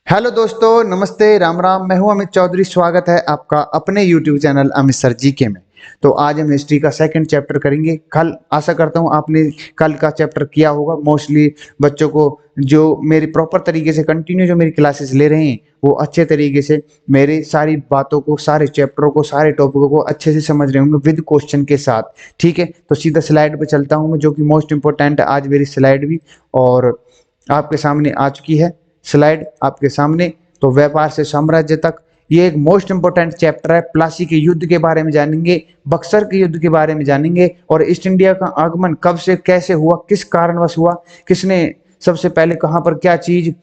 Hello दोस्तों, नमस्ते, राम राम। मैं हूं अमित चौधरी। स्वागत है आपका अपने YouTube channel Amit sir GK में। तो आज हम हिस्ट्री का सेकंड चैप्टर करेंगे। कल आशा करता हूं आपने कल का चैप्टर किया होगा। मोस्टली बच्चों को जो मेरी प्रॉपर तरीके से कंटिन्यू जो मेरी क्लासेस ले रहे हैं वो अच्छे तरीके से मेरी सारी बातों को, सारे चैप्टरों को, सारे टॉपिकों को अच्छे से समझ रहे होंगे विद क्वेश्चन के साथ। ठीक है, तो सीधा स्लाइड पे चलता हूँ जो कि मोस्ट इंपॉर्टेंट है। आज मेरी स्लाइड भी और आपके सामने आ चुकी है। स्लाइड आपके सामने। तो व्यापार से साम्राज्य तक ये एक मोस्ट इंपोर्टेंट चैप्टर है। प्लासी के युद्ध के बारे में जानेंगे, बक्सर के युद्ध के बारे में जानेंगे और ईस्ट इंडिया का आगमन कब से कैसे हुआ, किस कारणवश हुआ, किसने सबसे पहले कहां पर क्या चीज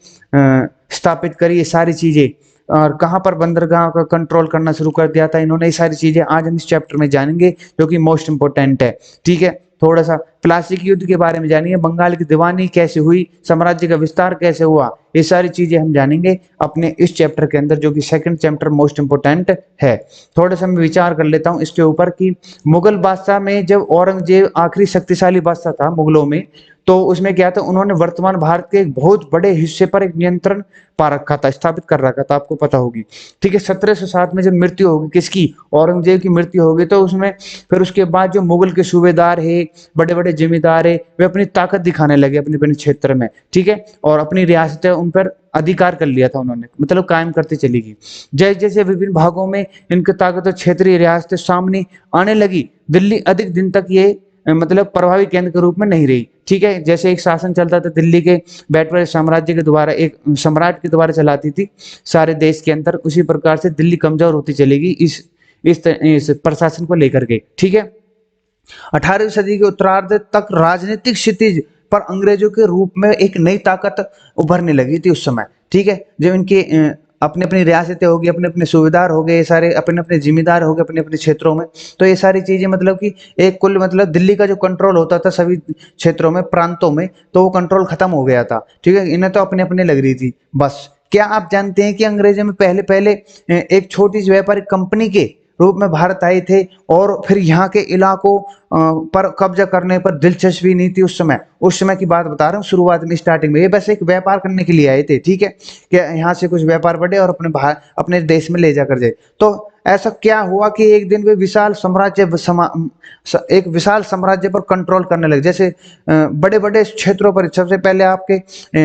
स्थापित करी, ये सारी चीजें, और कहां पर बंदरगाह का कंट्रोल करना शुरू कर दिया था इन्होंने। ये सारी चीजें आज हम इस चैप्टर में जानेंगे जो कि मोस्ट इंपोर्टेंट है। ठीक है, थोड़ा सा प्लासी के युद्ध के बारे में जानेंगे, बंगाल की दीवानी कैसे हुई, साम्राज्य का विस्तार कैसे हुआ, ये सारी चीजें हम जानेंगे अपने इस चैप्टर के अंदर जो कि सेकंड चैप्टर मोस्ट इंपोर्टेंट है। थोड़ा सा मैं विचार कर लेता हूं इसके ऊपर कि मुगल बादशाह में जब औरंगजेब आखिरी शक्तिशाली बादशाह था मुगलों में, तो उसमें क्या था, उन्होंने वर्तमान भारत के एक बहुत बड़े हिस्से पर एक नियंत्रण पा रखा था, स्थापित कर रखा था, आपको पता होगी। ठीक है, 1707 में जब मृत्यु होगी किसकी, औरंगजेब की मृत्यु होगी, तो उसमें फिर उसके बाद जो मुगल के सूबेदार है, बड़े बड़े जमींदार है, वे अपनी ताकत दिखाने लगे अपने अपने क्षेत्र में। ठीक है, और अपनी रियासतें उन पर अधिकार कर लिया था उन्होंने, मतलब कायम करती चली गई। जैसे जैसे विभिन्न भागों में इनकी ताकत और क्षेत्रीय रियासतें सामने आने लगी, दिल्ली अधिक दिन तक ये मतलब प्रभावी केंद्र के रूप में नहीं रही। ठीक है, जैसे एक शासन चलता था दिल्ली के बैटवार साम्राज्य के द्वारा, एक सम्राट के द्वारा चलाती थी सारे देश के अंदर, उसी प्रकार से दिल्ली कमजोर होती चलेगी इस प्रशासन को लेकर के। ठीक है, 18वीं सदी के उत्तरार्ध तक राजनीतिक क्षितिज पर अंग्रेजों के रूप में एक नई ताकत उभरने लगी थी उस समय। ठीक है, जब इनके अपने अपनी रियासतें होगी, अपने अपने सूबेदार हो गए, सारे अपने अपने जिम्मेदार हो गए अपने अपने क्षेत्रों में, तो ये सारी चीजें मतलब कि एक कुल मतलब दिल्ली का जो कंट्रोल होता था सभी क्षेत्रों में, प्रांतों में, तो वो कंट्रोल खत्म हो गया था। ठीक है, इन्हें तो अपने अपने लग रही थी बस। क्या आप जानते हैं कि अंग्रेजों में पहले पहले एक छोटी सी व्यापारिक कंपनी के रूप में भारत आए थे और फिर यहाँ के इलाकों पर कब्जा करने पर दिलचस्पी नहीं थी उस समय की बात बता रहा हूँ, शुरुआत में, स्टार्टिंग में ये बस एक व्यापार करने के लिए आए थे। ठीक है, कि यहाँ से कुछ व्यापार बढ़े और अपने देश में ले जाकर जाए। तो ऐसा क्या हुआ कि एक दिन वे एक विशाल साम्राज्य पर कंट्रोल करने लगे। जैसे बड़े बड़े क्षेत्रों पर, सबसे पहले आपके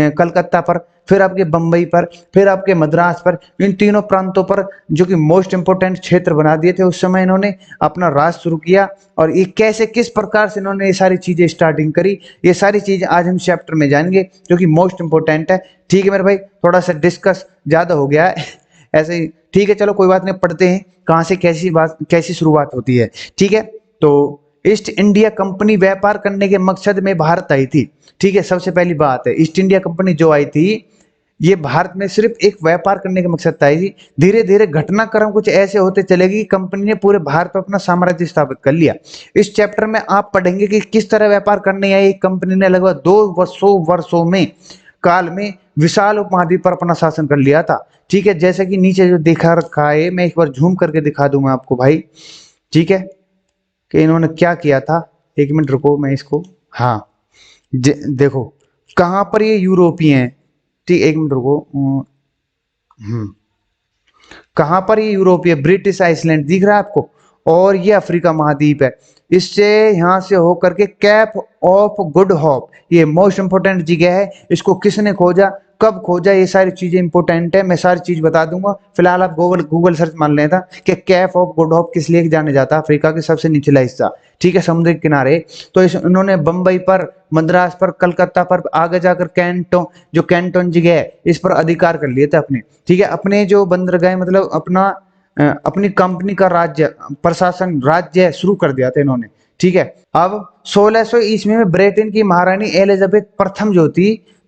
कलकत्ता पर, फिर आपके बंबई पर, फिर आपके मद्रास पर, इन तीनों प्रांतों पर जो कि मोस्ट इंपोर्टेंट क्षेत्र बना दिए थे उस समय इन्होंने अपना राज शुरू किया। और ये कैसे, किस प्रकार से इन्होंने ये सारी चीजें स्टार्टिंग करी, ये सारी चीजें आज हम चैप्टर में जानेंगे जो कि मोस्ट इंपोर्टेंट है। ठीक है मेरे भाई, थोड़ा सा डिस्कस ज्यादा हो गया है ऐसे ही। ठीक है, चलो कोई बात नहीं, पढ़ते हैं कहाँ से कैसी शुरुआत होती है। ठीक है, तो ईस्ट इंडिया कंपनी व्यापार करने के मकसद में भारत आई थी। ठीक है, सबसे पहली बात है, ईस्ट इंडिया कंपनी जो आई थी ये भारत में सिर्फ एक व्यापार करने के मकसद था ही। धीरे धीरे घटनाक्रम कुछ ऐसे होते चलेगी, कंपनी ने पूरे भारत पर अपना साम्राज्य स्थापित कर लिया। इस चैप्टर में आप पढ़ेंगे कि किस तरह व्यापार करने आई कंपनी ने लगभग 200 वर्षों में काल में विशाल उपमहाद्वीप पर अपना शासन कर लिया था। ठीक है, जैसे कि नीचे जो दिखा रखा है, मैं एक बार झूम करके दिखा दूंगा आपको भाई। ठीक है, कि इन्होंने क्या किया था, एक मिनट रुको मैं इसको, हाँ देखो कहां पर ये यूरोपियन है। ठीक, एक मिनट रुको, हम्म कहां पर ये यूरोपीय, ब्रिटिश आइसलैंड दिख रहा है आपको, और ये अफ्रीका महाद्वीप है। इससे यहां से होकर के कैप ऑफ गुड होप, ये मोस्ट इंपोर्टेंट जगह है। इसको किसने खोजा, कब खोजा, ये सारी चीजें इंपोर्टेंट है, मैं सारी चीज बता दूंगा। फिलहाल आप गूगल सर्च मान लेता कि कैप ऑफ गुड होप किस लिए जाने जाता है, अफ्रीका के सबसे निचला हिस्सा। ठीक है, समुद्र के किनारे। तो इन्होंने बंबई पर, मद्रास पर, कलकत्ता पर, आगे जाकर कैंटोन जगह है, इस पर अधिकार कर लिए थे अपने। ठीक है, अपने जो बंदरगाह, मतलब अपनी कंपनी का राज्य शुरू कर दिया था इन्होंने। ठीक है, अब 1600 ईस्वी में ब्रिटेन की महारानी एलिजाबेथ प्रथम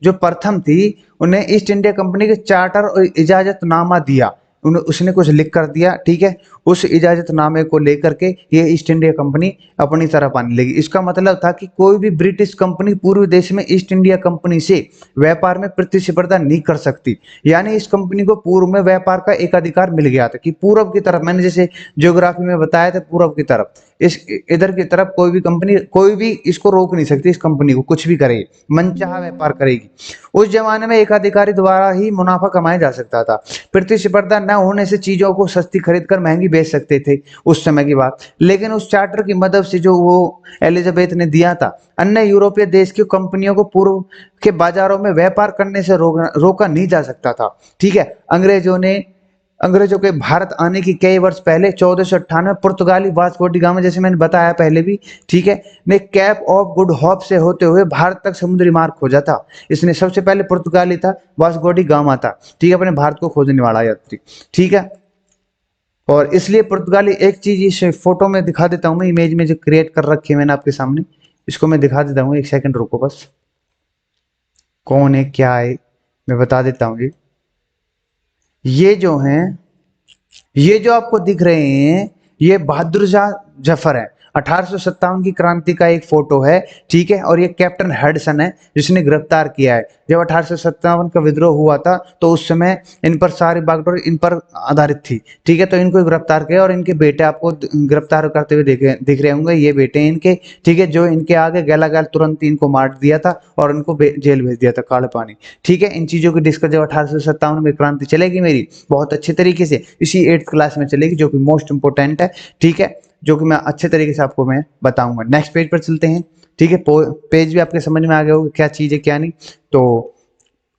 जो प्रथम थी, उन्हें ईस्ट इंडिया कंपनी के चार्टर और इजाजतनामा दिया। उसने कुछ लिख कर दिया, ठीक है, उस इजाजतनामे को लेकर के ये ईस्ट इंडिया कंपनी अपनी तरफ आने लगी। इसका मतलब था कि कोई भी ब्रिटिश कंपनी पूर्व देश में ईस्ट इंडिया कंपनी से व्यापार में प्रतिस्पर्धा नहीं कर सकती। यानी इस कंपनी को पूर्व में व्यापार का एकाधिकार मिल गया था कि पूरब की तरफ, मैंने जैसे ज्योग्राफी में बताया था, पूरब की तरफ, इस इधर की तरफ कोई भी कंपनी, कोई भी इसको रोक नहीं सकती, इस कंपनी को कुछ भी करे, मनचाहा व्यापार करेगी। उस जमाने में एकाधिकारी द्वारा ही मुनाफा कमाया जा सकता था। प्रतिस्पर्धा न होने से चीजों को सस्ती खरीद कर महंगी बेच सकते थे उस समय की बात। लेकिन उस चार्टर की मदद से जो वो एलिजाबेथ ने दिया था, अन्य यूरोपीय देश की कंपनियों को पूर्व के बाजारों में व्यापार करने से रोका नहीं जा सकता था। ठीक है, अंग्रेजों के भारत आने की कई वर्ष पहले 1498 पुर्तगाली वास्को डी गामा, जैसे मैंने बताया पहले भी, ठीक है, ने कैप ऑफ गुड होप से होते हुए भारत तक समुद्री मार्ग खोजा था। इसने सबसे पहले पुर्तगाली था, वास्को डी गामा था, ठीक है, अपने भारत को खोजने वाला यात्री, ठीक है। और इसलिए पुर्तगाली, एक चीज इस फोटो में दिखा देता हूं मैं, इमेज में जो क्रिएट कर रखी है मैंने आपके सामने, इसको मैं दिखा देता हूँ, एक सेकंड रुको बस। कौन है, क्या है, मैं बता देता हूँ। ये जो हैं, ये जो आपको दिख रहे हैं, ये बहादुर शाह जफर है। 1857 की क्रांति का एक फोटो है, ठीक है, और ये कैप्टन हेडसन है जिसने गिरफ्तार किया है। जब 1857 का विद्रोह हुआ था तो उस समय इन पर सारी बागडोर इन पर आधारित थी, ठीक है, तो इनको गिरफ्तार किया और इनके बेटे आपको गिरफ्तार करते हुए दिख रहे होंगे, ये बेटे हैं इनके, ठीक है, जो इनके आगे गैला गैल तुरंत इनको मार दिया था और इनको जेल भेज दिया था, काले पानी। ठीक है, इन चीजों की डिस्कस जब 1857 में क्रांति चलेगी मेरी बहुत अच्छे तरीके से, इसी 8th क्लास में चलेगी, जो कि मोस्ट इंपोर्टेंट है, ठीक है, जो कि मैं अच्छे तरीके से आपको मैं बताऊंगा। नेक्स्ट पेज पर चलते हैं, ठीक है, पेज भी आपके समझ में आ गया होगा क्या चीज है क्या नहीं। तो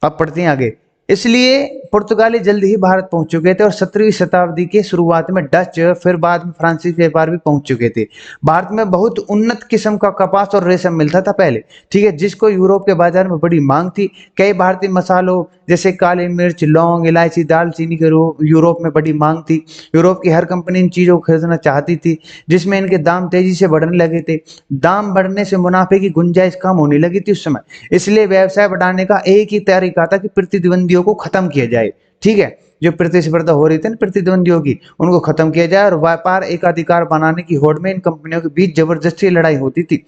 अब पढ़ते हैं आगे। इसलिए पुर्तगाली जल्द ही भारत पहुंच चुके थे और 17वीं शताब्दी के शुरुआत में डच, फिर बाद में फ्रांसीसी व्यापार भी पहुंच चुके थे। भारत में बहुत उन्नत किस्म का कपास और रेशम मिलता था पहले, ठीक है, जिसको यूरोप के बाजार में बड़ी मांग थी। कई भारतीय मसालों जैसे काली मिर्च, लौंग, इलायची, दालचीनी के यूरोप में बड़ी मांग थी। यूरोप की हर कंपनी इन चीजों को खरीदना चाहती थी, जिसमें इनके दाम तेजी से बढ़ने लगे थे। दाम बढ़ने से मुनाफे की गुंजाइश कम होने लगी थी उस समय। इसलिए व्यवसाय बढ़ाने का एक ही तरीका था कि प्रतिद्वंदियों को खत्म किया जाए, ठीक है, जो प्रतिस्पर्धा हो रही थी ना प्रतिद्वंदियों की, उनको खत्म किया जाए और व्यापार एकाधिकार बनाने की होड़ में इन कंपनियों के बीच जबरदस्ती लड़ाई होती थी।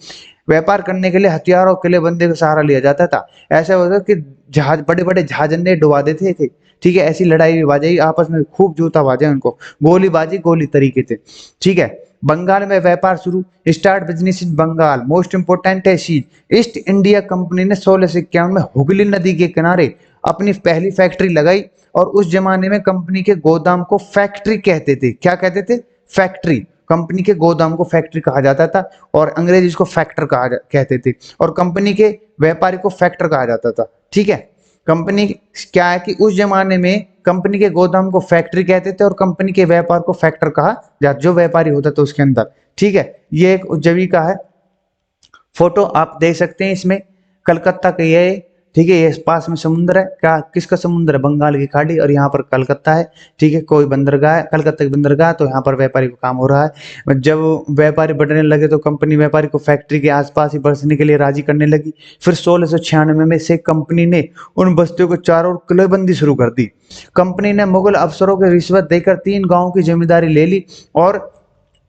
व्यापार करने के लिए हथियार और किले बंदे का सहारा लिया जाता था। ऐसा होता कि जहाज, बड़े बड़े जहाज ने डुबा देते थे, ठीक है, ऐसी लड़ाई भी बाजाई आपस में, खूब जूता बाजा उनको, गोलीबाजी गोली तरीके से, ठीक है। बंगाल में व्यापार शुरू, start business in Bengal, most important है चीज, ईस्ट इंडिया कंपनी ने 1651 में हुगली नदी के किनारे अपनी पहली फैक्ट्री लगाई। और उस जमाने में कंपनी के गोदाम को फैक्ट्री कहते थे। क्या कहते थे? फैक्ट्री। कंपनी के गोदाम को फैक्ट्री कहा जाता था और अंग्रेज इसको फैक्टर कहते थे, और कंपनी के व्यापारी को फैक्टर कहा जाता था, ठीक है। कंपनी क्या है कि उस जमाने में कंपनी के गोदाम को फैक्ट्री कहते थे और कंपनी के व्यापार को फैक्टर कहा जाता, जो व्यापारी होता था उसके अंदर, ठीक है। ये एक उज्जवी का है फोटो, आप देख सकते हैं इसमें, कलकत्ता का ये, ठीक है, ये पास में समुद्र है, क्या किसका समुद्र है? बंगाल की खाड़ी, और यहाँ पर कलकत्ता है, ठीक है, कोई बंदरगाह है, कलकत्ता की बंदरगाह, तो यहाँ पर व्यापारी को काम हो रहा है। जब व्यापारी बढ़ने लगे तो कंपनी व्यापारी को फैक्ट्री के आसपास ही बसने के लिए राजी करने लगी। फिर 1696 में से कंपनी ने उन बस्तियों को चारों ओर किलेबंदी शुरू कर दी। कंपनी ने मुगल अफसरों को रिश्वत देकर 3 गाँव की जिम्मेदारी ले ली और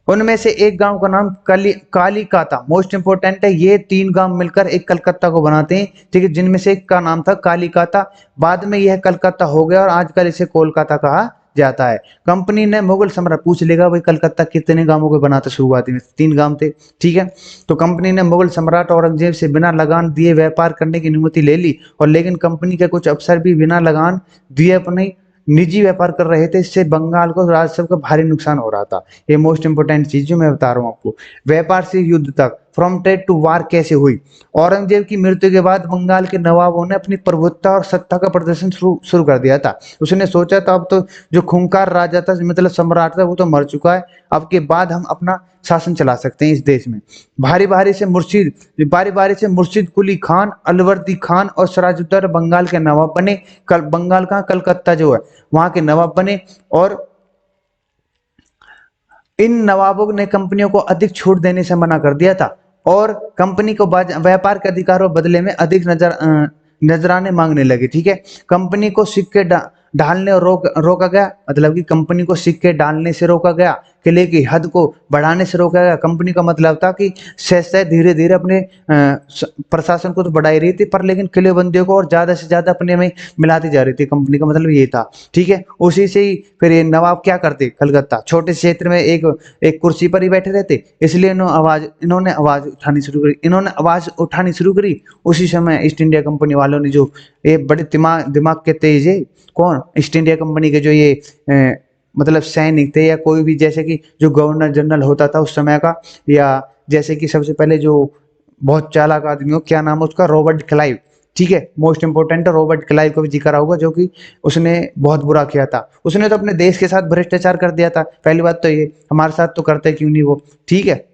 उनमें से एक गांव का नाम कालीकाता, मोस्ट इंपोर्टेंट है, ये 3 गांव मिलकर एक कलकत्ता को बनाते हैं, ठीक है, जिनमें से एक का नाम था कालीकाता। बाद में यह कलकत्ता हो गया और आजकल इसे कोलकाता कहा जाता है। कंपनी ने मुगल सम्राट, पूछ लेगा भाई कलकत्ता कितने गांवों के बनाते, शुरुआती में 3 गांव थे, ठीक है। तो कंपनी ने मुगल सम्राट औरंगजेब से बिना लगान दिए व्यापार करने की अनुमति ले ली, और लेकिन कंपनी के कुछ अफसर भी बिना लगान दिए अपने निजी व्यापार कर रहे थे। इससे बंगाल को राजस्व का भारी नुकसान हो रहा था। ये मोस्ट इंपोर्टेंट चीज जो मैं बता रहा हूँ आपको। व्यापार से युद्ध तक, फ्रॉम ट्रेड टू वार कैसे हुई? औरंगजेब की मृत्यु के बाद बंगाल के नवाबों ने अपनी प्रभुत्ता और सत्ता का प्रदर्शन शुरू कर दिया था। उसने सोचा था अब तो जो खूंखार राजा था, मतलब सम्राट था, वो तो मर चुका है, अब के बाद हम अपना शासन चला सकते हैं इस देश में। बारी बारी से मुर्शिद कुली खान, अलवर्दी खान और सिराजुद्दौला बंगाल के नवाब बने। बंगाल का कलकत्ता जो है वहां के नवाब बने, और इन नवाबों ने कंपनियों को अधिक छूट देने से मना कर दिया था और कंपनी को व्यापार के अधिकारों बदले में अधिक नजराने मांगने लगे, ठीक है। कंपनी को सिक्के ढालने और रोका गया, मतलब कि कंपनी को सिक्के डालने से रोका गया, किले की हद को बढ़ाने से रोका गया। कंपनी का मतलब था कि सहसा धीरे धीरे अपने प्रशासन को तो बढ़ा ही रही थी, पर लेकिन किलेबंदियों को और ज्यादा से ज्यादा अपने में मिलाती जा रही थी। कंपनी का मतलब ये था, ठीक है। उसी से ही फिर ये नवाब क्या करते, कलकत्ता छोटे क्षेत्र में एक एक कुर्सी पर ही बैठे रहते, इसलिए इन्होंने आवाज उठानी शुरू करी। उसी समय ईस्ट इंडिया कंपनी वालों ने, जो ये बड़े दिमाग दिमाग के तेज है, कौन, ईस्ट इंडिया कंपनी के जो ये मतलब सैनिक थे, या कोई भी, जैसे कि जो गवर्नर जनरल होता था उस समय का, या जैसे कि सबसे पहले जो बहुत चालाक आदमी हो, क्या नाम है उसका, रॉबर्ट क्लाइव, ठीक है, मोस्ट इंपोर्टेंट है, रॉबर्ट क्लाइव का भी जिक्र होगा, जो कि उसने बहुत बुरा किया था। उसने तो अपने देश के साथ भ्रष्टाचार कर दिया था, पहली बात तो ये, हमारे साथ तो करते क्यों नहीं वो, ठीक है।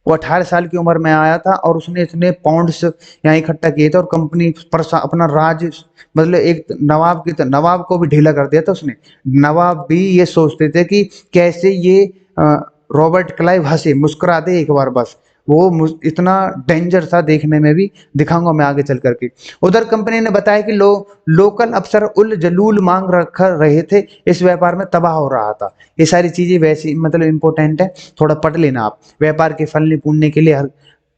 वो 18 साल की उम्र में आया था और उसने इतने पाउंड्स यहाँ इकट्ठा किए थे, और कंपनी पर अपना राज, मतलब एक नवाब की, तो नवाब को भी ढीला कर दिया था उसने। नवाब भी ये सोचते थे कि कैसे ये रॉबर्ट क्लाइव हंसे, मुस्कुरा दे एक बार बस। वो इतना डेंजर था देखने में भी, दिखाऊंगा मैं आगे चल करके। उधर कंपनी ने बताया कि लोकल अफसर उल जलूल मांग रख रहे थे, इस व्यापार में तबाह हो रहा था। ये सारी चीजें वैसी मतलब इंपॉर्टेंट है, थोड़ा पढ़ लेना आप। व्यापार के फलने फूलने के लिए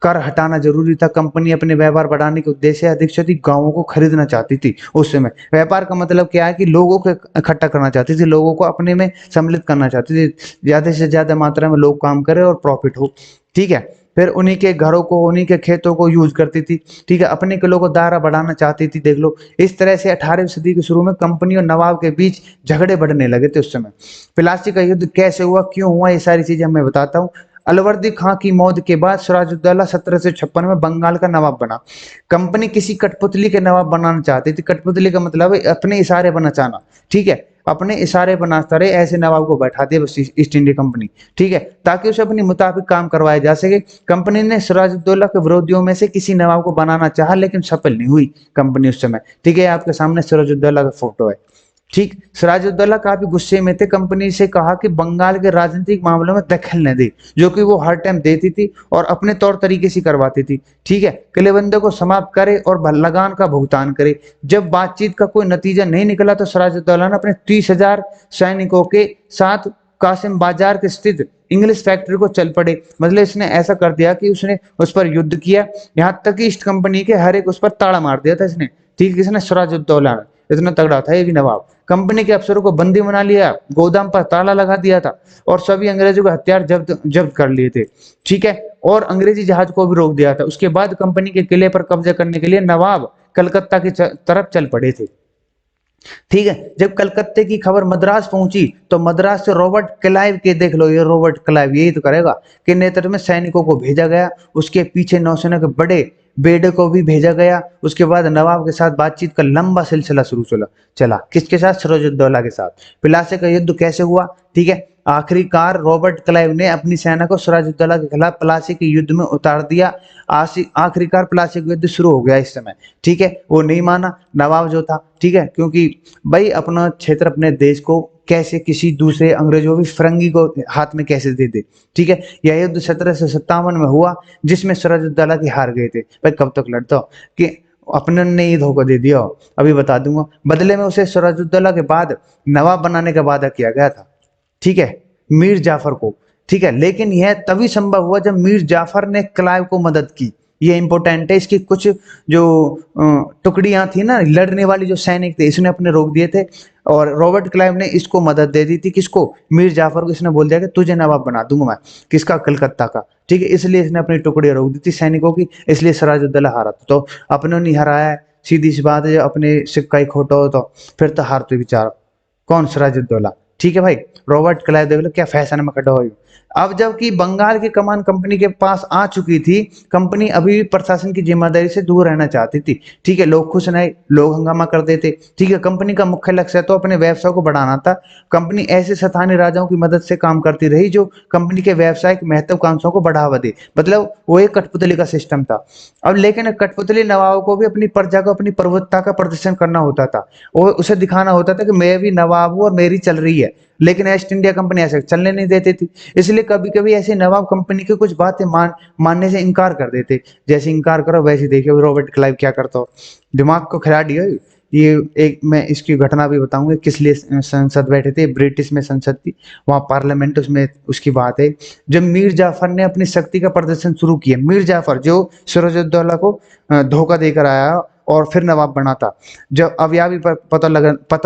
कर हटाना जरूरी था। कंपनी अपने व्यापार बढ़ाने के उद्देश्य से अधिक से अधिक गांवों को खरीदना चाहती थी। उस समय व्यापार का मतलब क्या है कि लोगों को इकट्ठा करना चाहती थी, लोगों को अपने में सम्मिलित करना चाहती थी, ज्यादा से ज्यादा मात्रा में लोग काम करें और प्रॉफिट हो, ठीक है। फिर उन्हीं के घरों को, उन्हीं के खेतों को यूज करती थी, ठीक है, अपने किलों को दायरा बढ़ाना चाहती थी, देख लो। इस तरह से 18वीं सदी के शुरू में कंपनी और नवाब के बीच झगड़े बढ़ने लगे थे उस समय। प्लासी का युद्ध कैसे हुआ, क्यों हुआ, ये सारी चीजें मैं बताता हूँ। अलवर्दी खां की मौत के बाद सिराजुद्दौला 1756 में बंगाल का नवाब बना। कंपनी किसी कठपुतली के नवाब बनाना चाहती थी। कठपुतली का मतलब है अपने इशारे पर नचाना, ठीक है, अपने इशारे पर नाचता रहे, ऐसे नवाब को बैठा दिया बस ईस्ट इंडिया कंपनी, ठीक है, ताकि उसे अपने मुताबिक काम करवाया जा सके। कंपनी ने सिराजुद्दौला के विरोधियों में से किसी नवाब को बनाना चाहा, लेकिन सफल नहीं हुई कंपनी उस समय, ठीक है। आपके सामने सिराजुद्दौला का फोटो है, ठीक। सिराजुद्दौला काफी गुस्से में थे, कंपनी से कहा कि बंगाल के राजनीतिक मामलों में दखल न दे, जो कि वो हर टाइम देती थी और अपने तौर तरीके से करवाती थी, ठीक है। किलेबंदों को समाप्त करे और लगान का भुगतान करे। जब बातचीत का कोई नतीजा नहीं निकला तो सिराजुद्दौला ने अपने 30,000 सैनिकों के साथ कासिम बाजार के स्थित इंग्लिश फैक्ट्री को चल पड़े। मतलब इसने ऐसा कर दिया कि उसने उस पर युद्ध किया, यहाँ तक कि ईस्ट कंपनी के हर एक उस पर ताड़ा मार दिया था इसने, ठीक, किसने, सिराजुद्दौला ने। इतना तगड़ा था ये भी नवाब। कंपनी के अफसरों को बंदी बना लिया, गोदाम पर ताला लगा दिया था, और सभी अंग्रेजों के हथियार जब्त जब्त कर लिए थे, ठीक है, और अंग्रेजी जहाज को भी रोक दिया था। उसके बाद कंपनी के किले पर कब्जा करने के लिए नवाब कलकत्ता की तरफ चल पड़े थे, ठीक है। जब कलकत्ते की खबर मद्रास पहुंची तो मद्रास से रॉबर्ट क्लाइव के, देख लो ये रॉबर्ट क्लाइव यही तो करेगा, के नेतृत्व में सैनिकों को भेजा गया। उसके पीछे नौसेना के बड़े बेड़े को भी भेजा गया। उसके बाद नवाब के साथ बातचीत का लंबा सिलसिला शुरू चला चला किसके साथ, सिराजुद्दौला के साथ। प्लासी का युद्ध कैसे हुआ, ठीक है। आखिरकार रॉबर्ट क्लाइव ने अपनी सेना को सिराजुद्दौला के खिलाफ प्लासी के युद्ध में उतार दिया। आखिरकार प्लासी का युद्ध शुरू हो गया इस समय, ठीक है। वो नहीं माना नवाब जो था, ठीक है, क्योंकि भाई अपना क्षेत्र, अपने देश को कैसे किसी दूसरे अंग्रेजों भी फिरंगी को हाथ में कैसे दे दे, ठीक है। यह युद्ध 1757 में हुआ, जिसमें सिराजुद्दौला की हार गए थे। भाई कब तक लड़ता हो कि अपने ने ही धोखा दे दिया, अभी बता दूंगा। बदले में उसे सिराजुद्दौला के बाद नवाब बनाने का वादा किया गया था, ठीक है, मीर जाफर को, ठीक है। लेकिन यह तभी संभव हुआ जब मीर जाफर ने क्लाइव को मदद की। ये इंपॉर्टेंट है, इसकी कुछ जो टुकड़ियां थी ना, लड़ने वाली जो सैनिक थे, इसने अपने रोक दिए थे, और रॉबर्ट क्लाइव ने इसको मदद दे दी थी। किसको, मीर जाफर को। इसने बोल दिया कि तुझे नवाब बना दूंगा मैं, किसका, कलकत्ता का, ठीक है। इसलिए इसने अपनी टुकड़ियां रोक दी थी सैनिकों की, इसलिए सिराजुद्दौला हारा था। तो अपने नहीं हराया है, सीधी सी बात है, अपने सिक्का ही खोटा हो तो फिर तो हारते बेचारा। कौन, सिराजुद्दौला, ठीक है भाई। रॉबर्ट क्लाइव देख लो क्या फैशन में खड़ा हो। अब जबकि बंगाल की कमान कंपनी के पास आ चुकी थी, कंपनी अभी भी प्रशासन की जिम्मेदारी से दूर रहना चाहती थी, ठीक है। लोग खुश नहीं, लोग हंगामा कर देते, ठीक है। कंपनी का मुख्य लक्ष्य तो अपने व्यवसाय को बढ़ाना था। कंपनी ऐसे स्थानीय राजाओं की मदद से काम करती रही जो कंपनी के व्यवसायिक महत्वाकांक्षाओं को बढ़ावा दे। मतलब वो एक कठपुतली का सिस्टम था। अब लेकिन कठपुतली नवाब को भी अपनी प्रजा को अपनी प्रभुत्ता का प्रदर्शन करना होता था, और उसे दिखाना होता था कि मैं भी नवाब हूं और मेरी चल रही है। लेकिन ईस्ट इंडिया कंपनी ऐसे चलने नहीं देती थी। इसलिए कभी कभी ऐसे नवाब कंपनी की कुछ बातें मानने से इनकार कर देते। जैसे इनकार करो वैसे देखिए रॉबर्ट क्लाइव क्या करता हो, दिमाग को खिला दिया। ये एक मैं इसकी घटना भी बताऊंगा किस लिए संसद बैठे थे, ब्रिटिश में संसद थी, वहाँ पार्लियामेंट, उसमें उसकी बात है। जब मीर जाफर ने अपनी शक्ति का प्रदर्शन शुरू किया, मीर जाफर जो सिराजुद्दौला को धोखा देकर आया और फिर नवाब बना था, जब अब यह भी पता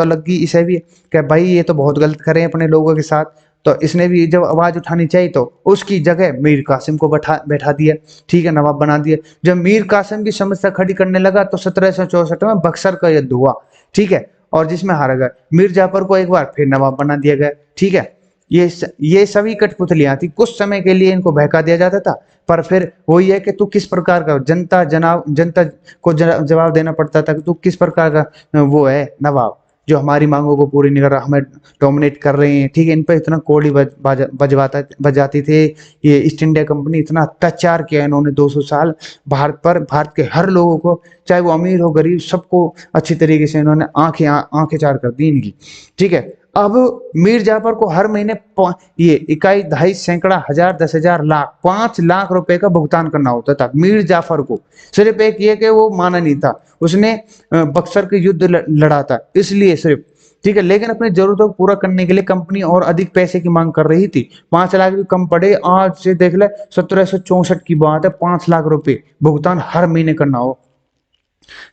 लग गई इसे भी कि भाई ये तो बहुत गलत करें अपने लोगों के साथ, तो इसने भी जब आवाज उठानी चाहिए तो उसकी जगह मीर कासिम को बैठा दिया, ठीक है, नवाब बना दिया। जब मीर कासिम की समस्या खड़ी करने लगा तो 1764 में बक्सर का युद्ध हुआ, ठीक है, और जिसमें हार गए। मीर जाफर को एक बार फिर नवाब बना दिया गया, ठीक है। ये सभी कठपुतलियां थी, कुछ समय के लिए इनको बहका दिया जाता था, पर फिर वही है कि तू किस प्रकार का जनता को जवाब देना पड़ता था कि तू किस प्रकार का वो है नवाब जो हमारी मांगों को पूरी नहीं कर रहा, हमें डोमिनेट कर रहे हैं, ठीक है। इन पर इतना कोड़ी बजवाती थे। ये ईस्ट इंडिया कंपनी इतना अत्याचार किया इन्होंने 200 साल भारत पर, भारत के हर लोगों को, चाहे वो अमीर हो गरीब, सबको अच्छी तरीके से इन्होंने आंखें चार कर दी इनकी, ठीक है। अब मीर जाफर को हर महीने ये इकाई दहाई सैकड़ा हजार 10,000 लाख 5 लाख रुपए का भुगतान करना होता था मीर जाफर को। सिर्फ एक ये कि वो माना नहीं था, उसने बक्सर के युद्ध लड़ा था इसलिए सिर्फ, ठीक है। लेकिन अपनी जरूरतों को पूरा करने के लिए कंपनी और अधिक पैसे की मांग कर रही थी। 5 लाख भी कम पड़े, आज से देख ले 1764 की बात है, 5 लाख रुपए भुगतान हर महीने करना हो,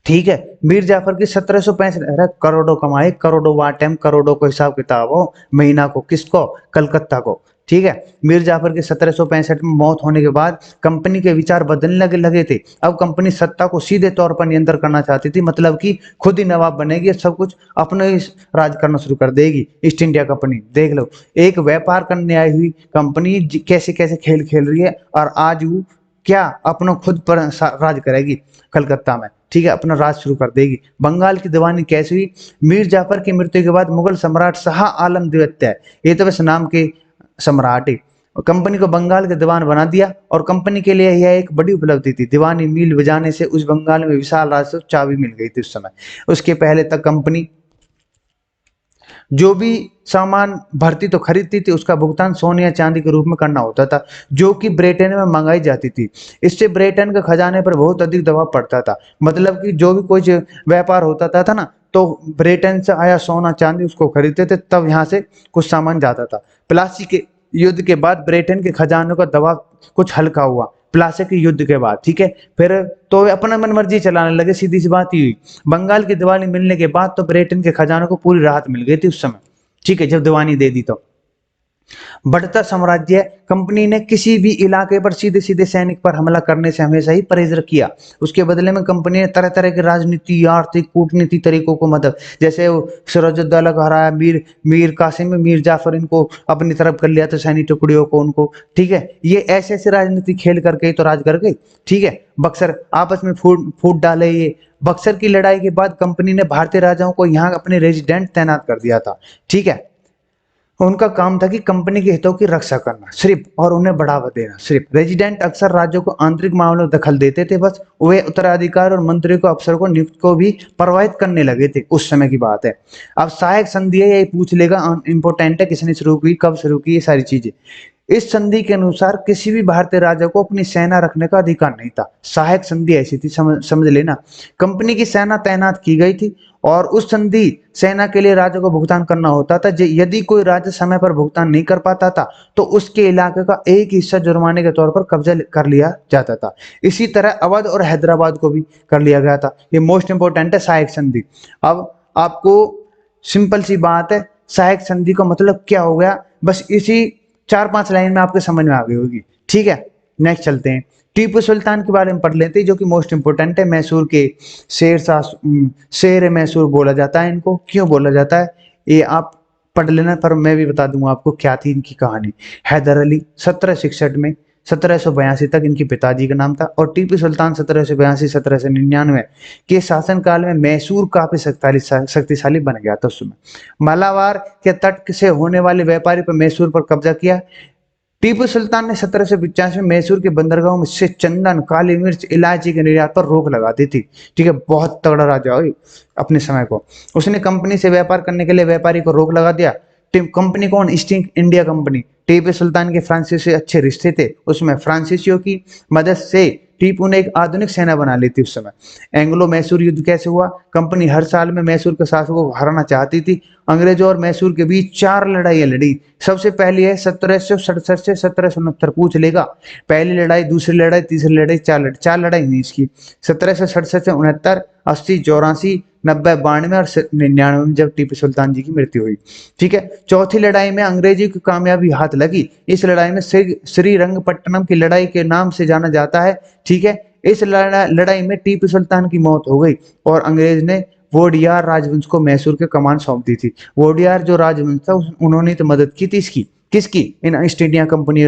ठीक है। मीर जाफर की 1765, करोड़ों कमाए, करोड़ों वाटेम, करोड़ों को हिसाब किताब हो, महीना को किसको, कलकत्ता को, ठीक है। मीर जाफर की 1765 में मौत होने के बाद कंपनी के विचार बदलने लगे थे। अब कंपनी सत्ता को सीधे तौर पर नियंत्रण करना चाहती थी, मतलब कि खुद ही नवाब बनेगी, सब कुछ अपने ही राज करना शुरू कर देगी। ईस्ट इंडिया कंपनी देख लो, एक व्यापार करने आई हुई कंपनी कैसे कैसे खेल खेल रही है, और आज वो क्या अपना खुद पर राज करेगी कलकत्ता में, ठीक है, अपना राज शुरू कर देगी। बंगाल की दीवानी कैसी हुई, मीर जाफर की मृत्यु के बाद मुगल सम्राट शाह आलम द्वितीय, ये तो बस नाम के सम्राट है, कंपनी को बंगाल के दीवान बना दिया, और कंपनी के लिए यह एक बड़ी उपलब्धि थी। दीवानी मील बजाने से उस बंगाल में विशाल राजस्व चाबी मिल गई थी उस समय। उसके पहले तक कंपनी जो भी सामान भरती तो खरीदती थी, उसका भुगतान सोने या चांदी के रूप में करना होता था, जो कि ब्रिटेन में मंगाई जाती थी। इससे ब्रिटेन के खजाने पर बहुत अधिक दबाव पड़ता था, मतलब कि जो भी कोई व्यापार होता था ना, तो ब्रिटेन से आया सोना चांदी उसको खरीदते थे, तब यहाँ से कुछ सामान जाता था। प्लासी के युद्ध के बाद ब्रिटेन के खजानों का दबाव कुछ हल्का हुआ, प्लासी के युद्ध के बाद, ठीक है। फिर तो वे अपना मन मर्जी चलाने लगे, सीधी सी बात ही हुई। बंगाल की दीवानी मिलने के बाद तो ब्रिटेन के खजानों को पूरी राहत मिल गई थी उस समय, ठीक है, जब दीवानी दे दी तो। बढ़ता साम्राज्य, कंपनी ने किसी भी इलाके पर सीधे सीधे सैनिक पर हमला करने से हमेशा ही परहेज किया। उसके बदले में कंपनी ने तरह तरह की राजनीति, आर्थिक, कूटनीति तरीकों को मदद, जैसे सिराजुद्दौला को हराया, मीर मीर कासिम, मीर जाफर, इनको अपनी तरफ कर लिया था, सैनिक टुकड़ियों को उनको, ठीक है। ये ऐसे ऐसे राजनीति खेल करके ही तो राज कर गई, ठीक है। बक्सर आपस में फूट डाले ये। बक्सर की लड़ाई के बाद कंपनी ने भारतीय राजाओं को यहाँ अपने रेजिडेंट तैनात कर दिया था, ठीक है। उनका काम था कि कंपनी के हितों की रक्षा करना सिर्फ, और उन्हें बढ़ावा देना सिर्फ। रेजिडेंट अक्सर राज्यों को आंतरिक मामलों में दखल देते थे, बस वे उत्तराधिकार और मंत्री को, अफसर को, नियुक्त को भी प्रभावित करने लगे थे, उस समय की बात है। अब सहायक संधि है, यही पूछ लेगा, इंपॉर्टेंट है, किसने शुरू की, कब शुरू की, ये सारी चीजें। इस संधि के अनुसार किसी भी भारतीय राजा को अपनी सेना रखने का अधिकार नहीं था। सहायक संधि ऐसी थी, समझ लेना। कंपनी की सेना तैनात की गई थी, और उस संधि सेना के लिए राजा को भुगतान करना होता था। यदि कोई राजा समय पर भुगतान नहीं कर पाता था तो उसके इलाके का एक हिस्सा जुर्माने के तौर पर कब्जा कर लिया जाता था। इसी तरह अवध और हैदराबाद को भी कर लिया गया था। ये मोस्ट इंपोर्टेंट है, सहायक संधि। अब आपको सिंपल सी बात है, सहायक संधि का मतलब क्या हो गया, बस इसी 4-5 लाइन में आपके समझ में आ गई होगी, ठीक है। नेक्स्ट चलते हैं, टीपू सुल्तान के बारे में पढ़ लेते हैं, जो कि मोस्ट इंपोर्टेंट है। मैसूर के शेर मैसूर बोला जाता है इनको, क्यों बोला जाता है ये आप पढ़ लेना, पर मैं भी बता दूंगा आपको क्या थी इनकी कहानी। हैदर अली 1766 में 1782 तक इनके पिताजी का नाम था, और टीपू सुल्तान 1782-1799 के शासनकाल में मैसूर काफी शक्तिशाली बन गया था। उस समय मालाबार के तट से होने वाले व्यापारी पर मैसूर पर कब्जा किया। टीपू सुल्तान ने 1785 में मैसूर के बंदरगाहों से चंदन, काली मिर्च, इलायची के निर्यात पर रोक लगा दी थी, ठीक है। बहुत तगड़ा राजा हुई अपने समय को। उसने कंपनी से व्यापार करने के लिए व्यापारी को रोक लगा दिया। कंपनी कौन, east India company. Tipu Sultan के फ्रांसीसी से अच्छे रिश्ते थे, उसमें फ्रांसीसियों की मदद से टीपू ने एक आधुनिक सेना बना ली थी उस समय। एंग्लो मैसूर युद्ध कैसे हुआ? कंपनी हर साल में मैसूर के शासकों को हराना चाहती थी। अंग्रेजों और मैसूर के बीच 4 लड़ाइयां लड़ी। सबसे पहली है 1767 से 1769, पूछ लेगा। पहली लड़ाई, दूसरी लड़ाई, तीसरी लड़ाई, 4 लड़ाई हुई इसकी। 1767 से 69, 80, 84, 90, 92 और 99 में जब टीपू सुल्तान जी की मृत्यु हुई। ठीक है। चौथी लड़ाई में अंग्रेजी की कामयाबी हाथ लगी। इस लड़ाई में श्रीरंगपट्टनम की लड़ाई के नाम से जाना जाता है। ठीक है। इस लड़ाई में टीपू सुल्तान की मौत हो गई और अंग्रेज ने वोडियार राजवंश को मैसूर के कमान सौंप दी थी। वोडियार जो राजवंश था उन्होंने तो मदद की थी इसकी, किसकी? इन ईस्ट इंडिया कंपनी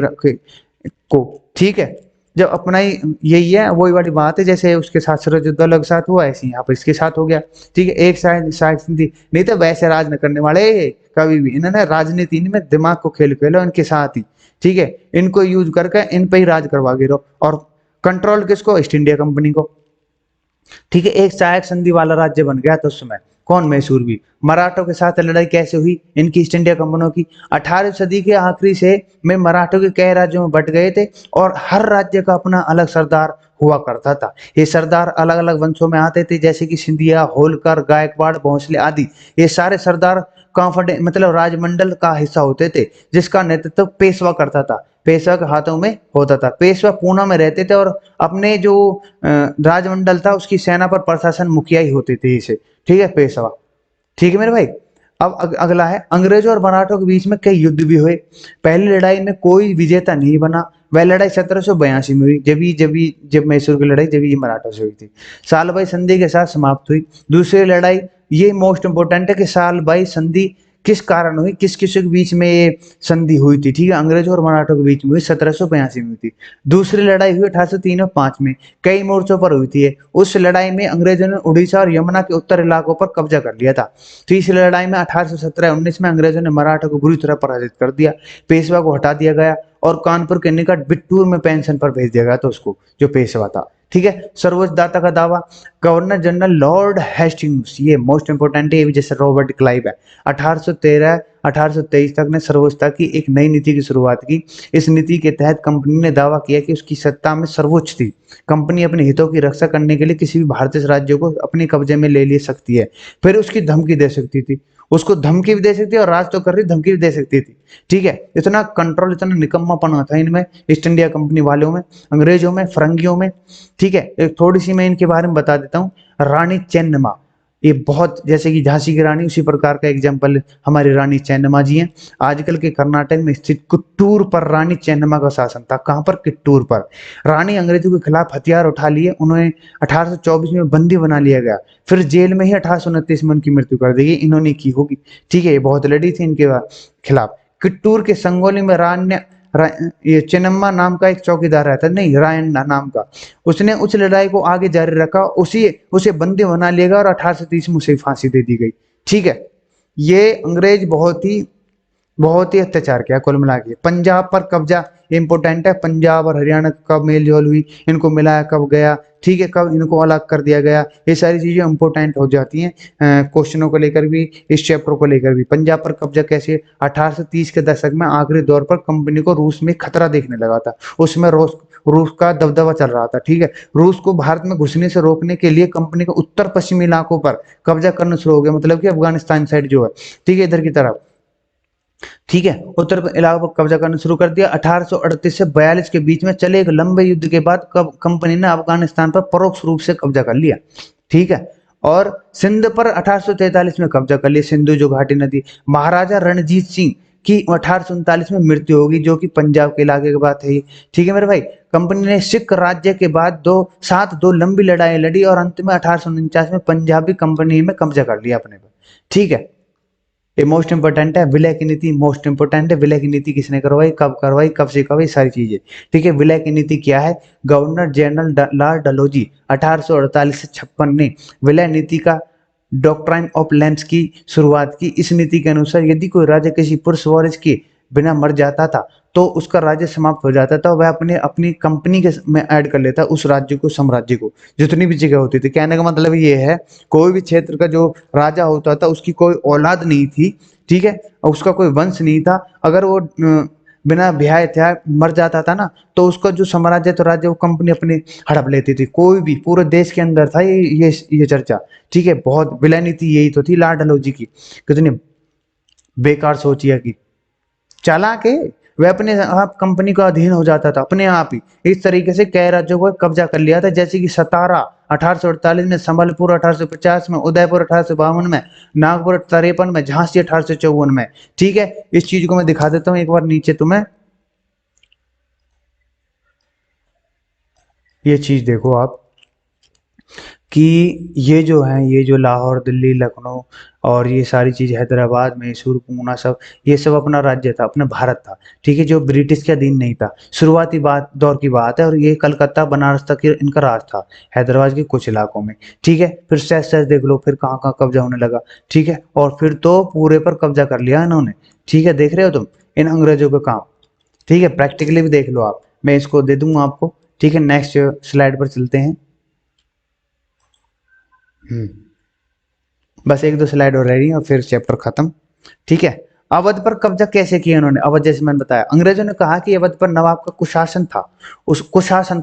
को। ठीक है। जब अपना ही यही है, वही वाली बात है, जैसे उसके साथ सिराजुद्दौला के साथ हुआ ऐसे यहाँ पर इसके साथ हो गया। ठीक है। एक साइड थी, नहीं तो वैसे राज न करने वाले कभी भी। इन्होंने राजनीति में दिमाग को खेल खेलो इनके साथ ही। ठीक है। इनको यूज करके इन पे ही राज करवा गिरो और कंट्रोल किसको? ईस्ट इंडिया कंपनी को। ठीक है। एक सहायक संधि वाला राज्य बन गया था उस समय, कौन? मैसूर भी। मराठों के साथ लड़ाई कैसे हुई इनकी ईस्ट इंडिया कंपनियों की? 18वीं सदी के आखिरी से में मराठों के कई राज्यों में बट गए थे और हर राज्य का अपना अलग सरदार हुआ करता था। ये सरदार अलग अलग वंशों में आते थे, जैसे कि सिंधिया, होलकर, गायकवाड़, भोंसले आदि। ये सारे सरदार कॉन्फिडेंट मतलब राजमंडल का हिस्सा होते थे, जिसका नेतृत्व पेशवा करता था। पेशवा के हाथों में होता था। पेशवा पूना में रहते थे और अपने जो राजमंडल था उसकी सेना पर प्रशासन मुखिया ही होते थे इसे। ठीक है, पेशवा। ठीक है मेरे भाई। अब अगला है, अंग्रेजों और मराठों के बीच में कई युद्ध भी हुए। पहली लड़ाई में कोई विजेता नहीं बना। वह लड़ाई 1782 में हुई, जब मैसूर की लड़ाई जब ये मराठों से हुई थी। सालबाई संधि के साथ समाप्त हुई। दूसरी लड़ाई, ये मोस्ट इंपोर्टेंट है कि सालबाई संधि किस कारण हुई, किस किस के बीच में ये संधि हुई थी? ठीक है, अंग्रेजों और मराठों के बीच में हुई, 1782 में हुई थी। दूसरी लड़ाई हुई 1803 और 5 में, कई मोर्चों पर हुई थी। उस लड़ाई में अंग्रेजों ने उड़ीसा और यमुना के उत्तर इलाकों पर कब्जा कर लिया था। तीसरी लड़ाई में 1817-19 में अंग्रेजों ने मराठों को बुरी तरह पराजित कर दिया। पेशवा को हटा दिया गया और कानपुर के निकट बिट्टूर में पेंशन पर भेज दिया गया था उसको, जो पेशवा था। ठीक है। सर्वोच्च दाता का दावा, गवर्नर जनरल लॉर्ड हेस्टिंग्स, ये मोस्ट इंपोर्टेंट है, ये भी जैसे रॉबर्ट क्लाइव है। 1813 1823 तक ने सर्वोच्चता की एक नई नीति की शुरुआत की। इस नीति के तहत कंपनी ने दावा किया कि उसकी सत्ता में सर्वोच्च थी। कंपनी अपने हितों की रक्षा करने के लिए किसी भी भारतीय राज्य को अपने कब्जे में ले सकती है, फिर उसकी धमकी दे सकती थी। उसको धमकी भी दे सकती है और राज तो कर रही, धमकी भी दे सकती थी। ठीक है। इतना कंट्रोल, इतना निकम्मापन था इनमें, ईस्ट इंडिया कंपनी वालों में, अंग्रेजों में, फरंगियों में। ठीक है। एक थोड़ी सी मैं इनके बारे में बता देता हूँ। रानी चेन्नम्मा, ये बहुत, जैसे कि झांसी की रानी, उसी प्रकार का एग्जाम्पल हमारी रानी चेन्नम्मा जी हैं। आजकल के कर्नाटक में स्थित कित्तूर पर रानी चेन्नम्मा का शासन था। कहां पर? कित्तूर पर। रानी अंग्रेजों के खिलाफ हथियार उठा लिए, उन्हें 1824 में बंदी बना लिया गया, फिर जेल में ही 1829 में उनकी मृत्यु कर दी गई। इन्होंने की होगी। ठीक है। ये बहुत लड़ी थी इनके खिलाफ। कित्तूर के संगोली में ये चेन्नम्मा नाम का एक चौकीदार रहता, नहीं, रायन नाम का, उसने उस लड़ाई को आगे जारी रखा। उसे बंदी बना लिया गया और 1830 में उसे फांसी दे दी गई। ठीक है। ये अंग्रेज बहुत ही अत्याचार किया कुल मिला के। पंजाब पर कब्जा इंपोर्टेंट है। पंजाब और हरियाणा कब मेल जोल हुई, इनको मिलाया कब गया, ठीक है, कब इनको अलग कर दिया गया, ये सारी चीजें इंपोर्टेंट हो जाती हैं क्वेश्चनों को लेकर भी, इस चैप्टर को लेकर भी। पंजाब पर कब्जा कैसे? 1830 के दशक में आखिरी दौर पर कंपनी को रूस में खतरा देखने लगा था। उसमें रूस का दबदबा चल रहा था। ठीक है। रूस को भारत में घुसने से रोकने के लिए कंपनी को उत्तर पश्चिमी इलाकों पर कब्जा करना शुरू हो गया, मतलब कि अफगानिस्तान साइड जो है, ठीक है, इधर की तरफ। ठीक है। उत्तर इलाकों पर कब्जा करना शुरू कर दिया। 1838 से 42 के बीच में चले एक लंबे युद्ध के बाद कंपनी ने अफगानिस्तान पर परोक्ष रूप से कब्जा कर लिया। ठीक है। और सिंध पर 1843 में कब्जा कर लिया, सिंधु जो घाटी नदी। महाराजा रणजीत सिंह की 1839 में मृत्यु होगी, जो कि पंजाब के इलाके की बात है। ठीक है मेरे भाई। कंपनी ने सिख राज्य के बाद दो लंबी लड़ाई लड़ी और अंत में 1849 में पंजाबी कंपनी में कब्जा कर लिया अपने पर। ठीक है। ये मोस्ट इंपोर्टेंट है। विलय की नीति मोस्ट इंपोर्टेंट है। विलय की नीति किसने करवाई, कब से करवाई, सारी चीजें। ठीक है। विलय की नीति क्या है? गवर्नर जनरल लॉर्ड डलहौजी 1848 से 56 ने विलय नीति का डॉक्ट्राइन ऑफ लैंड्स की शुरुआत की। इस नीति के अनुसार यदि कोई राज्य किसी पुरुष वारिस के बिना मर जाता था तो उसका राज्य समाप्त हो जाता था। वह अपनी कंपनी के में ऐड कर लेता उस राज्य को, साम्राज्य को, जितनी भी जगह होती थी। कहने का मतलब ये है, कोई भी क्षेत्र का जो राजा होता था उसकी कोई औलाद नहीं थी, ठीक है, और उसका कोई वंश नहीं था। अगर वो बिना ब्याह त्याग मर जाता था ना, तो उसका जो साम्राज्य तो राज्य वो कंपनी अपनी हड़प लेती थी। कोई भी पूरे देश के अंदर था ये चर्चा। ठीक है, बहुत विलनी थी, यही तो थी लाल डलहौजी की। कितनी बेकार सोचिए की चालाक है। वह अपने आप कंपनी का अधीन हो जाता था अपने आप ही। इस तरीके से कई राज्यों को कब्जा कर लिया था, जैसे कि सतारा 1848 में, संबलपुर 1850 में, उदयपुर 1852 में, नागपुर 53 में, झांसी 1854 में। ठीक है, इस चीज को मैं दिखा देता हूँ एक बार नीचे तुम्हें। ये चीज देखो आप कि ये जो है, ये जो लाहौर, दिल्ली, लखनऊ और ये सारी चीज, हैदराबाद, मैसूर, पूना, सब ये सब अपना राज्य था, अपना भारत था। ठीक है, जो ब्रिटिश के अधीन नहीं था। शुरुआती बात दौर की बात है, और ये कलकत्ता, बनारस तक इनका राज था, हैदराबाद के कुछ इलाकों में। ठीक है, फिर सहज सहज देख लो फिर कहाँ कहाँ कब्जा होने लगा। ठीक है, और फिर तो पूरे पर कब्जा कर लिया इन्होंने। ठीक है, देख रहे हो तुम इन अंग्रेजों का काम। ठीक है, प्रैक्टिकली भी देख लो आप, मैं इसको दे दूंगा आपको। ठीक है, नेक्स्ट स्लाइड पर चलते हैं। हम्म बस एक दो स्लाइड और रह रही है और फिर चैप्टर खत्म। ठीक है, अवध पर कब्जा कैसे किया इन्होंने? अवध, जैसे मैंने बताया, अंग्रेजों ने कहा कि अवध पर नवाब का कुशासन था। उस कुशासन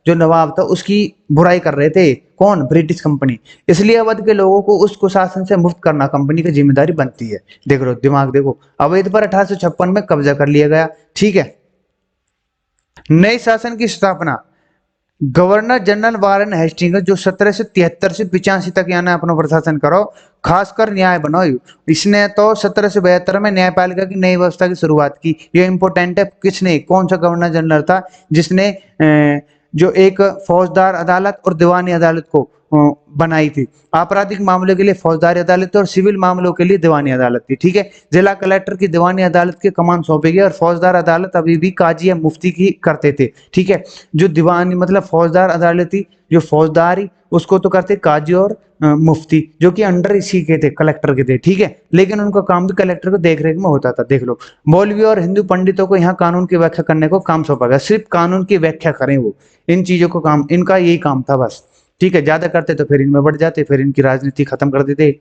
जो नवाब था उसकी बुराई कर रहे थे। कौन? British company. इसलिए अवध के लोगों को उस कुशासन से मुक्त करना कंपनी की जिम्मेदारी बनती है। देख लो दिमाग देखो, अवध पर 1856 में कब्जा कर लिया गया। ठीक है, नए शासन की स्थापना, गवर्नर जनरल वारेन हेस्टिंग्स, जो 1773 से 85 तक यानी अपना प्रशासन करो, खासकर न्याय बनाओ। इसने तो 1772 में न्यायपालिका की नई व्यवस्था की शुरुआत की। ये इंपॉर्टेंट है। किसने, कौन सा गवर्नर जनरल था जिसने जो एक फौजदार अदालत और दीवानी अदालत को बनाई थी? आपराधिक मामलों के लिए फौजदारी अदालत और सिविल मामलों के लिए दीवानी अदालत थी। ठीक है, जिला कलेक्टर की दीवानी अदालत के कमान सौंपी गई, और फौजदार अदालत अभी भी काजी या मुफ्ती की करते थे। ठीक है, जो दीवानी मतलब फौजदार अदालती, जो फौजदारी उसको तो करते काजी और मुफ्ती, जो कि अंडर इसी के थे, कलेक्टर के थे। ठीक है, लेकिन उनका काम भी कलेक्टर को देख रेख में होता था। देख लो, मौलवी और हिंदू पंडितों को यहाँ कानून की व्याख्या करने को काम सौंपा गया। सिर्फ कानून की व्याख्या करें वो, इन चीजों को काम, इनका यही काम था बस। ठीक है, ज्यादा करते तो फिर इनमें बढ़ जाते, फिर इनकी राजनीति खत्म कर देते।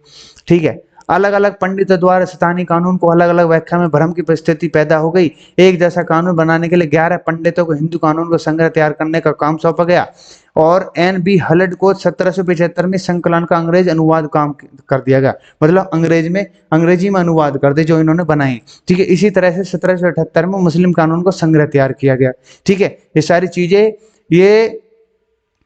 ठीक है, अलग अलग पंडितों द्वारा स्थानीय कानून को अलग अलग व्याख्या में भ्रम की परिस्थिति पैदा हो गई। एक जैसा कानून बनाने के लिए 11 पंडितों को हिंदू कानून को संग्रह तैयार करने का काम सौंपा गया, और एन बी हलड को 1775 में संकलन का अंग्रेज अनुवाद काम कर दिया गया। मतलब अंग्रेजी में अनुवाद कर दे जो इन्होंने बनाए। ठीक है, इसी तरह से 1778 में मुस्लिम कानून को संग्रह तैयार किया गया। ठीक है, ये सारी चीजें,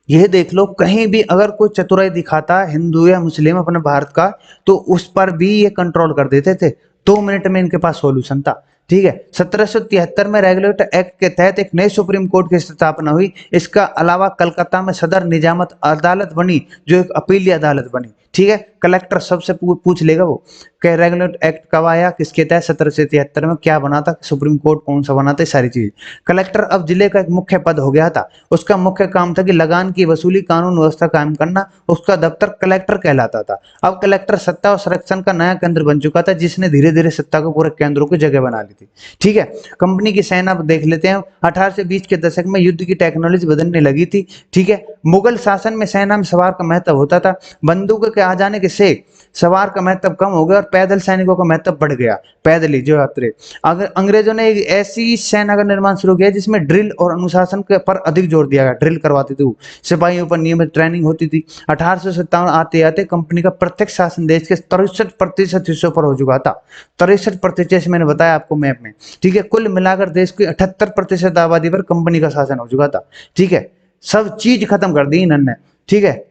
ये देख लो, कहीं भी अगर कोई चतुराई दिखाता हिंदू या मुस्लिम अपने भारत का, तो उस पर भी ये कंट्रोल कर देते थे। 2 मिनट में इनके पास सॉल्यूशन था। ठीक है, 1773 में रेगुलेटर एक्ट के तहत एक नई सुप्रीम कोर्ट की स्थापना हुई। इसका अलावा कलकत्ता में सदर निजामत अदालत बनी, जो एक अपीली अदालत बनी। ठीक है, कलेक्टर सबसे पूछ लेगा वो कि रेगुलेटर एक्ट कब आया, किसके तहत, 1773 में, क्या बना था, सुप्रीम कोर्ट कौन सा बना था, सारी चीज। कलेक्टर अब जिले का एक मुख्य पद हो गया था। उसका मुख्य काम था कि लगान की वसूली, कानून व्यवस्था कायम करना। उसका दफ्तर कलेक्टर कहलाता था। अब कलेक्टर सत्ता और संरक्षण का नया केंद्र बन चुका था, जिसने धीरे धीरे सत्ता को पूरे केंद्रों की जगह बना ली थी। ठीक है, कंपनी की सेना देख लेते हैं। 1820 के दशक में युद्ध की टेक्नोलॉजी बदलने लगी थी। ठीक है, मुगल शासन में सेना में सवार का महत्व होता था। बंदूक के आ जाने के से सवार का महत्व कम हो गया और पैदल सैनिकों का महत्व बढ़ गया। पैदल ही जो यात्री, अगर अंग्रेजों ने एक ऐसी सेना का निर्माण शुरू किया जिसमें ड्रिल और अनुशासन के पर अधिक जोर दिया गया। ड्रिल करवाते थे, सिपाहियों पर नियमित ट्रेनिंग होती थी। 1857 आते आते कंपनी का प्रत्यक्ष शासन देश के 63% हिस्सों पर हो चुका था। 63%, मैंने बताया आपको मैप में। ठीक है, कुल मिलाकर देश की 78% आबादी पर कंपनी का शासन हो चुका था। ठीक है, सब चीज खत्म कर दी इन्होंने। ठीक है,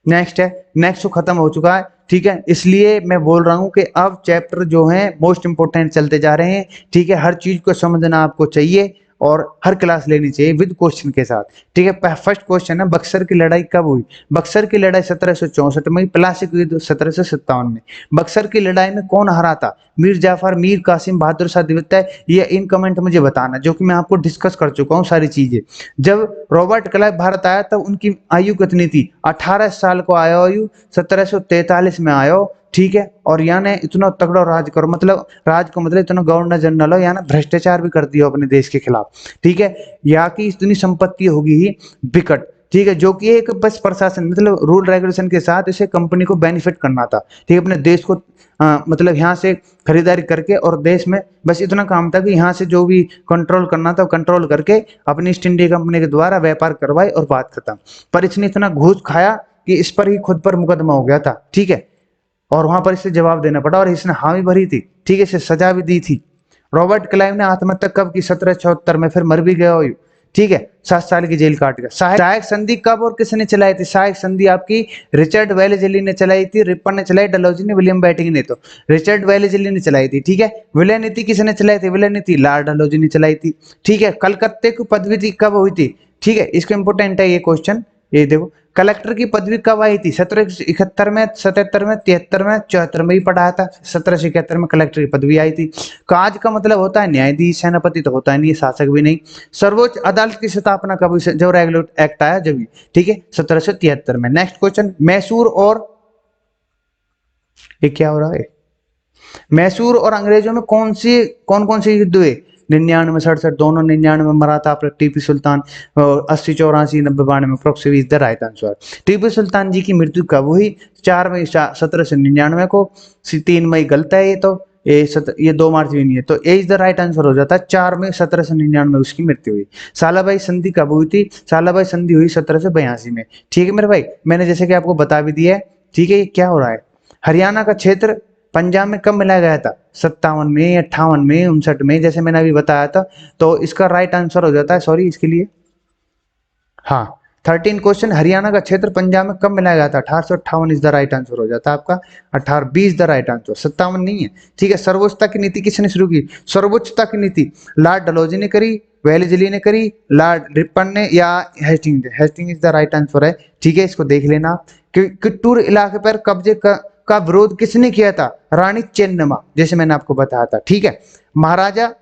नेक्स्ट है, नेक्स्ट तो खत्म हो चुका है। ठीक है, इसलिए मैं बोल रहा हूं कि अब चैप्टर जो है मोस्ट इंपोर्टेंट चलते जा रहे हैं। ठीक है, हर चीज को समझना आपको चाहिए और हर क्लास लेनी चाहिए विद क्वेश्चन के साथ। ठीक है, फर्स्ट क्वेश्चन है, बक्सर की लड़ाई कब हुई? बक्सर की लड़ाई 1764 में, प्लासी युद्ध 1757 में। बक्सर की लड़ाई में कौन हरा था? मीर जाफर, मीर कासिम, बहादुर शाह दिवित्य? ये इन कमेंट मुझे बताना, जो कि मैं आपको डिस्कस कर चुका हूँ सारी चीजें। जब रॉबर्ट क्लाइव भारत आया तब उनकी आयु कितनी थी? 18 साल को आया आयु, 1743 में आयो। ठीक है, और यानी इतना तगड़ा राज करो, मतलब राज को मतलब इतना गवर्नर जनरल हो, यानी भ्रष्टाचार भी कर दिया अपने देश के खिलाफ। ठीक है, यहाँ की इतनी संपत्ति होगी ही विकट। ठीक है, जो कि एक बस प्रशासन मतलब रूल रेगुलेशन के साथ इसे कंपनी को बेनिफिट करना था, ठीक है, अपने देश को मतलब यहाँ से खरीदारी करके और देश में बस इतना काम था कि यहाँ से जो भी कंट्रोल करना था कंट्रोल करके अपनी ईस्ट इंडिया कंपनी के द्वारा व्यापार करवाए और बात खत्म। पर इसने इतना घूस खाया कि इस पर ही खुद पर मुकदमा हो गया था, ठीक है, और वहां पर इसे जवाब देना पड़ा और इसने हामी भरी थी, ठीक है, इसे सजा भी दी थी। रॉबर्ट क्लाइव ने आत्महत्या कब की? 1774 में, फिर मर भी गया हो, ठीक है, 7 साल की जेल काट गया। सहायक संधि कब और किसने चलाई थी? सहायक संधि आपकी रिचर्ड वेलेजली ने चलाई थी, रिपन ने चलाई, डलहौजी ने, विलियम बेंटिंक ने। तो रिचर्ड वेलेजली ने चलाई थी, ठीक है। विलय नीति किसने चलाई थी? विलय नीति लॉर्ड डलहौजी ने चलाई थी, ठीक है। कलकत्ते की पदवी कब हुई थी? ठीक है, इसका इंपोर्टेंट है ये क्वेश्चन, ये देखो, कलेक्टर की पदवी कब आई थी? 1771 में, 77 में, 73 में, 74 में ही पढ़ाया था। 1771 में कलेक्टर की पदवी आई थी। काज का मतलब होता है न्यायाधीश, सेनापति तो होता है नहीं, शासक भी नहीं। सर्वोच्च अदालत की स्थापना कब हुई? जब रेगुलेट एक्ट आया जब, ठीक है, 1773 में। नेक्स्ट क्वेश्चन, मैसूर और, ये क्या हो रहा है? मैसूर और अंग्रेजों में कौन कौन से युद्ध हुए? 99, 67, दोनों। 99 में मरा था आपका Tipu Sultan, 80, 84, 90, 92 approximately is the right answer. Tipu Sultan ji की मृत्यु कब हुई? 4 मई 1799 को। 3 मई गलत है ये, तो ये 2 मार्च भी नहीं है, तो ए इज द राइट आंसर हो जाता है। 4 मई 1799 में उसकी मृत्यु हुई। सालाबाई संधि कब हुई थी? सालाबाई संधि हुई 1782 में, ठीक है मेरे भाई, मैंने जैसे कि आपको बता भी दिया है, ठीक है। ये क्या हो रहा है? हरियाणा का क्षेत्र पंजाब में कब मिलाया गया था? 57 में, 58 में, 59 में, जैसे मैंने अभी बताया था। तो इसका राइट आंसर हो जाता है, सॉरी इसके लिए, हाँ, 13 क्वेश्चन, हरियाणा का क्षेत्र पंजाब में कब मिलाया गया था? 1858 इज द राइट आंसर हो जाता है आपका। 1820 द राइट आंसर, 57 नहीं है, ठीक है। सर्वोच्चता की नीति किसने शुरू की? सर्वोच्चता की नीति लॉर्ड डलहौजी ने करी, वेलेजली ने करी, लॉर्ड रिपन ने, या हेस्टिंग ने? Hastings is the right answer है, ठीक है, इसको देख लेना। कित्तूर इलाके पर कब्जे का विरोध किसने किया था? रानी चेन्नम्मा, जैसे मैंने आपको बताया था, ठीक है। महाराजा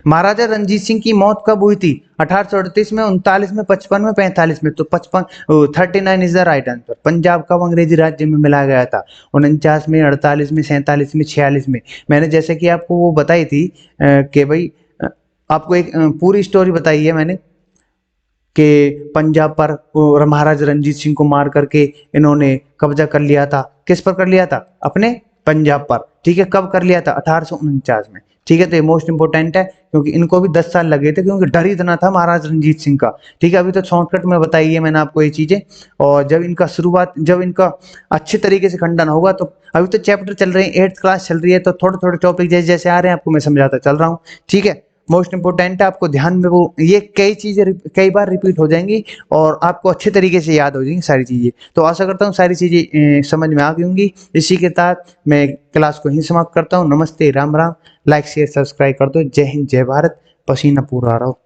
महाराजा रंजीत सिंह की मौत कब हुई थी? 1838 में, 39 में, 55 में, 45 में। तो 39 is the right answer. Punjab कब अंग्रेजी राज्य में मिलाया गया था? 49 में, 48 में, 47 में, 46 में। मैंने जैसे कि आपको वो बताई थी कि भाई आपको एक पूरी स्टोरी बताई है मैंने कि पंजाब पर महाराजा रंजीत सिंह को मार करके इन्होंने कब्जा कर लिया था। किस पर कर लिया था? अपने पंजाब पर, ठीक है। कब कर लिया था? 1849 में, ठीक है। तो ये मोस्ट इंपोर्टेंट है क्योंकि इनको भी 10 साल लगे थे, क्योंकि डर इतना था महाराज रंजीत सिंह का, ठीक है। अभी तो शॉर्टकट में बताई है मैंने आपको ये चीजें, और जब इनका अच्छे तरीके से खंडन होगा, तो अभी तो चैप्टर चल रहे हैं, 8th क्लास चल रही है, तो थोड़े थोड़े टॉपिक जैसे जैसे आ रहे हैं आपको मैं समझाता चल रहा हूँ, ठीक है। मोस्ट इंपोर्टेंट है, आपको ध्यान में वो ये कई चीजें कई बार रिपीट हो जाएंगी और आपको अच्छे तरीके से याद हो जाएंगी सारी चीजें। तो आशा करता हूँ सारी चीजें समझ में आ गई होंगी। इसी के साथ मैं क्लास को ही समाप्त करता हूँ। नमस्ते, Ram Ram. Like share subscribe कर दो। जय हिंद, जय भारत। पसीना पूरा रहो।